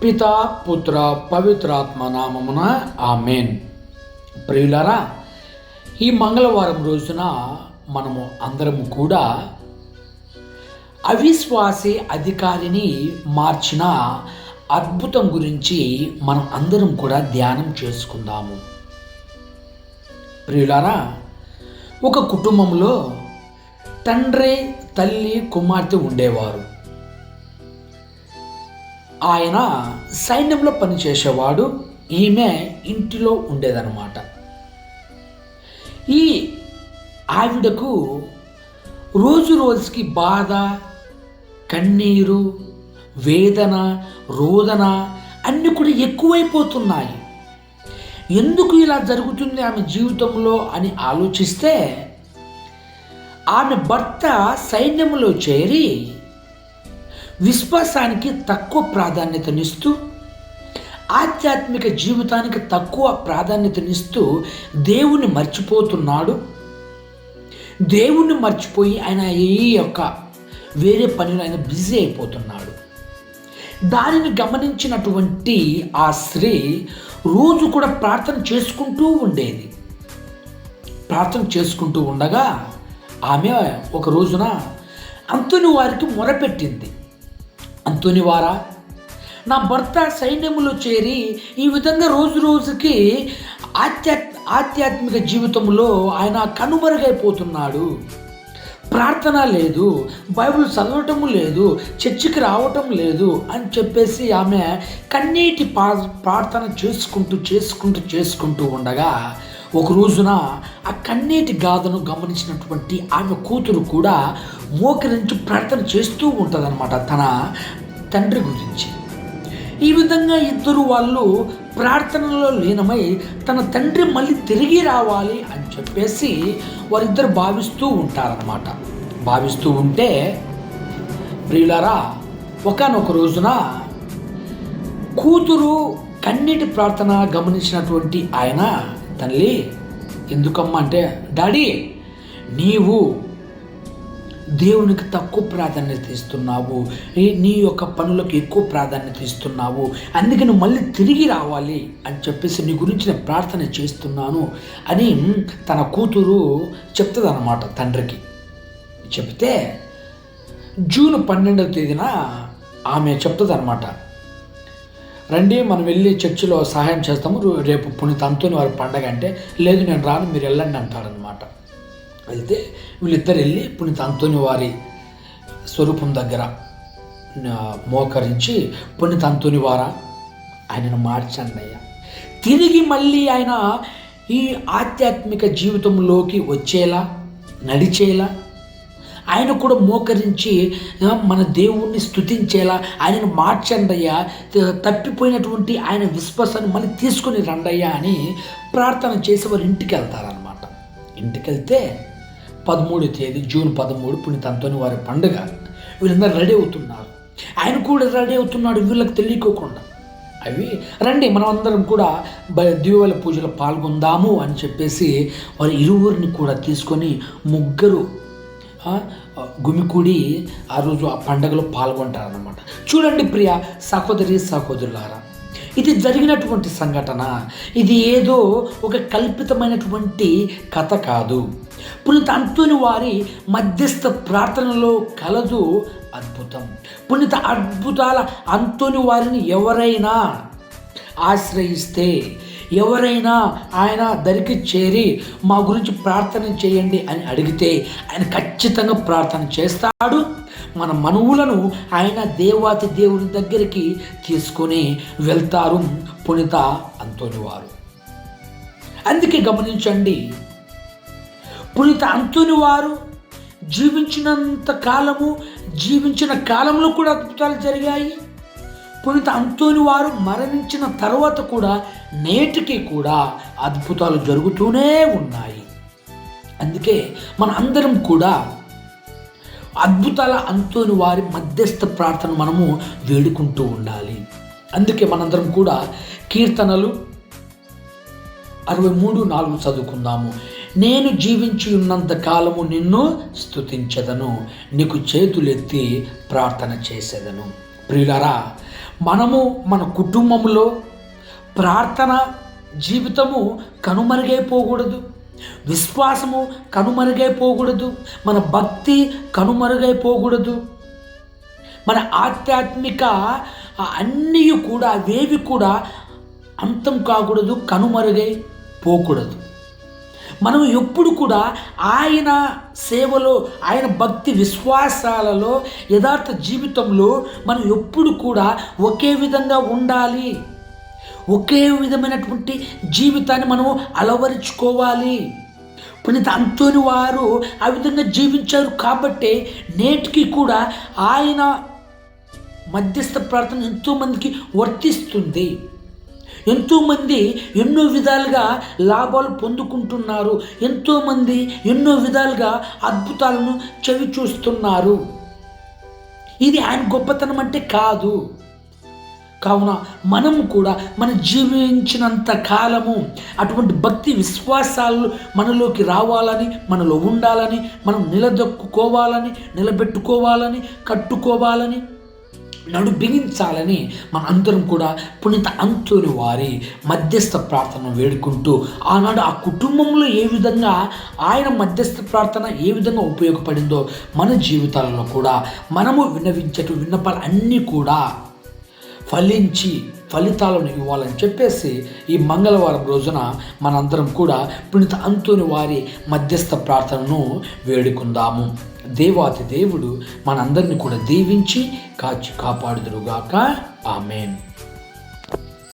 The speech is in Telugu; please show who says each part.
Speaker 1: పితా పుత్ర పవిత్రాత్మ నామమున ఆమేన్. ప్రియులారా, ఈ మంగళవారం రోజున మనము అందరము కూడా అవిశ్వాసి అధికారిని మార్చిన అద్భుతం గురించి మనం అందరం కూడా ధ్యానం చేసుకుందాము. ప్రియులారా, ఒక కుటుంబంలో తండ్రి, తల్లి, కుమార్తె ఉండేవారు. ఆయన సైన్యంలో పనిచేసేవాడు, ఈమె ఇంటిలో ఉండేదన్నమాట. ఈ ఆవిడకు రోజు రోజుకి బాధ, కన్నీరు, వేదన, రోదన అన్నీ కూడా ఎక్కువైపోతున్నాయి. ఎందుకు ఇలా జరుగుతుంది ఆమె జీవితంలో అని ఆలోచిస్తే, ఆమె భర్త సైన్యంలో చేరి విశ్వాసానికి తక్కువ ప్రాధాన్యతనిస్తూ, ఆధ్యాత్మిక జీవితానికి తక్కువ ప్రాధాన్యతనిస్తూ దేవుణ్ణి మర్చిపోతున్నాడు. దేవుణ్ణి మర్చిపోయి ఆయన వేరే పనిలో ఆయన బిజీ అయిపోతున్నాడు. దానిని గమనించినటువంటి ఆ స్త్రీ రోజు కూడా ప్రార్థన చేసుకుంటూ ఉండేది. ప్రార్థన చేసుకుంటూ ఉండగా ఆమె ఒక రోజున అంతోని వారికి మొరపెట్టింది. అంతోని వారా, నా భర్త సైన్యములో చేరి ఈ విధంగా రోజు రోజుకి ఆధ్యాత్మిక జీవితంలో ఆయన కనుమరుగైపోతున్నాడు. ప్రార్థన లేదు, బైబిల్ చదవటం లేదు, చర్చికి రావటం లేదు అని చెప్పేసి ఆమె కన్నీటి ప్రార్థన చేసుకుంటూ ఉండగా ఒక రోజున ఆ కన్నీటి గాథను గమనించినటువంటి ఆమె కూతురు కూడా మోకరించి ప్రార్థన చేస్తూ ఉంటుందన్నమాట తన తండ్రి గురించి. ఈ విధంగా ఇద్దరు వాళ్ళు ప్రార్థనలో లీనమై తన తండ్రి మళ్ళీ తిరిగి రావాలి అని చెప్పేసి వారిద్దరు భావిస్తూ ఉంటారన్నమాట. భావిస్తూ ఉంటే ప్రియులారా, ఒకానొక రోజున కూతురు కన్నీటి ప్రార్థన గమనించినటువంటి ఆయన, తల్లి ఎందుకమ్మా అంటే, డాడీ నీవు దేవునికి తక్కువ ప్రాధాన్యత ఇస్తున్నావు, నీ యొక్క పనులకు ఎక్కువ ప్రాధాన్యత ఇస్తున్నావు, అందుకే నువ్వు మళ్ళీ తిరిగి రావాలి అని చెప్పేసి నీ గురించి నేను ప్రార్థన చేస్తున్నాను అని తన కూతురు చెప్తుంది అన్నమాట తండ్రికి. చెప్తే జూన్ 12వ తేదీన ఆమె చెప్తుంది అనమాట, రండి మనం వెళ్ళి చర్చిలో సహాయం చేస్తాము, రేపు పునీత అంతోని వారి పండగ అంటే, లేదు నేను రాను, మీరు వెళ్ళండి అంటాడనమాట. వెళ్తే వీళ్ళిద్దరు వెళ్ళి పునీత అంతోని వారి స్వరూపం దగ్గర మోకరించి, పునీత అంతోని వారా ఆయనను మార్చండి అయ్యా, తిరిగి మళ్ళీ ఆయన ఈ ఆధ్యాత్మిక జీవితంలోకి వచ్చేలా, నడిచేలా, ఆయన కూడా మోకరించి మన దేవుణ్ణి స్తుతించేలా ఆయనను మార్చండి అయ్యా, తప్పిపోయినటువంటి ఆయన విశ్వాసాన్ని మళ్ళీ తీసుకొని రండయ్యా అని ప్రార్థన చేసి వారు ఇంటికి వెళ్తారనమాట. ఇంటికి వెళ్తే 13వ తేదీ జూన్ 13 పునీత అంతోని వారి పండుగ. వీళ్ళందరూ రెడీ అవుతున్నారు, ఆయన కూడా రెడీ అవుతున్నాడు వీళ్ళకి తెలియకోకుండా. అవి రండి మనం అందరం కూడా దివ్యబలి పూజలో పాల్గొందాము అని చెప్పేసి వారి ఇరువురిని కూడా తీసుకొని ముగ్గురు గుమికూడి ఆ రోజు ఆ పండుగలో పాల్గొంటారన్నమాట. చూడండి ప్రియ సహోదరులారా, ఇది జరిగినటువంటి సంఘటన, ఇది ఏదో ఒక కల్పితమైనటువంటి కథ కాదు. పునీత అంతోని వారి మధ్యస్థ ప్రార్థనలో కలదు అద్భుతం. పునీత అద్భుతాల అంతోని వారిని ఎవరైనా ఆశ్రయిస్తే, ఎవరైనా ఆయన దరికి చేరి మా గురించి ప్రార్థన చేయండి అని అడిగితే ఆయన ఖచ్చితంగా ప్రార్థన చేస్తాడు. మన మనవులను ఆయన దేవాతి దేవుని దగ్గరికి తీసుకొని వెళ్తారు పునీత అంతోని వారు. అందుకే గమనించండి, పునీత అంతోని వారు జీవించిన కాలంలో కూడా అద్భుతాలు జరిగాయి. పునీత అంతోని వారు మరణించిన తర్వాత కూడా నేటికి కూడా అద్భుతాలు జరుగుతూనే ఉన్నాయి. అందుకే మన అందరం కూడా అద్భుతాల అంతోని వారి మధ్యస్థ ప్రార్థన మనము వేడుకుంటూ ఉండాలి. అందుకే మనందరం కూడా కీర్తనలు 63:4 చదువుకుందాము. నేను జీవించి ఉన్నంత కాలము నిన్ను స్తుతించెదను, నీకు చేతులెత్తి ప్రార్థన చేసేదను. ప్రియులారా, మనము మన కుటుంబంలో ప్రార్థన జీవితము కనుమరుగైపోకూడదు, విశ్వాసము కనుమరుగైపోకూడదు, మన భక్తి కనుమరుగైపోకూడదు, మన ఆధ్యాత్మిక అన్నీ కూడా అవేవి కూడా అంతం కాకూడదు, కనుమరుగైపోకూడదు. మనం ఎప్పుడు కూడా ఆయన సేవలో, ఆయన భక్తి విశ్వాసాలలో, యథార్థ జీవితంలో మనం ఎప్పుడు కూడా ఒకే విధంగా ఉండాలి. ఒకే విధమైనటువంటి జీవితాన్ని మనము అలవరుచుకోవాలి. పునీత అంతోని వారు ఆ విధంగా జీవించారు కాబట్టి నేటికి కూడా ఆయన మధ్యస్థ ప్రార్థన ఎంతోమందికి వర్తిస్తుంది. ఎంతోమంది ఎన్నో విధాలుగా లాభాలు పొందుకుంటున్నారు. ఎంతోమంది ఎన్నో విధాలుగా అద్భుతాలను చవి చూస్తున్నారు. ఇది ఆయన గొప్పతనం అంటే కాదు. కావున మనము కూడా మన జీవించినంత కాలము అటువంటి భక్తి విశ్వాసాలు మనలోకి రావాలని, మనలో ఉండాలని, మనం నిలదొక్కుకోవాలని, నిలబెట్టుకోవాలని, కట్టుకోవాలని, నడు బిగించాలని మన అందరం కూడా పునీత అంతోని వారి మధ్యస్థ ప్రార్థన వేడుకుంటూ, ఆనాడు ఆ కుటుంబంలో ఏ విధంగా ఆయన మధ్యస్థ ప్రార్థన ఏ విధంగా ఉపయోగపడిందో మన జీవితాలలో కూడా మనము విన్నవించటు విన్నపాలు అన్నీ కూడా ఫలించి ఫలితాలను ఇవ్వాలని చెప్పేసి ఈ మంగళవారం రోజున మనందరం కూడా పునీత అంతోని వారి మధ్యస్థ ప్రార్థనను వేడుకుందాము. దేవాతి దేవుడు మనందరిని కూడా దీవించి కాచి కాపాడుదురుగాక. ఆమేన్.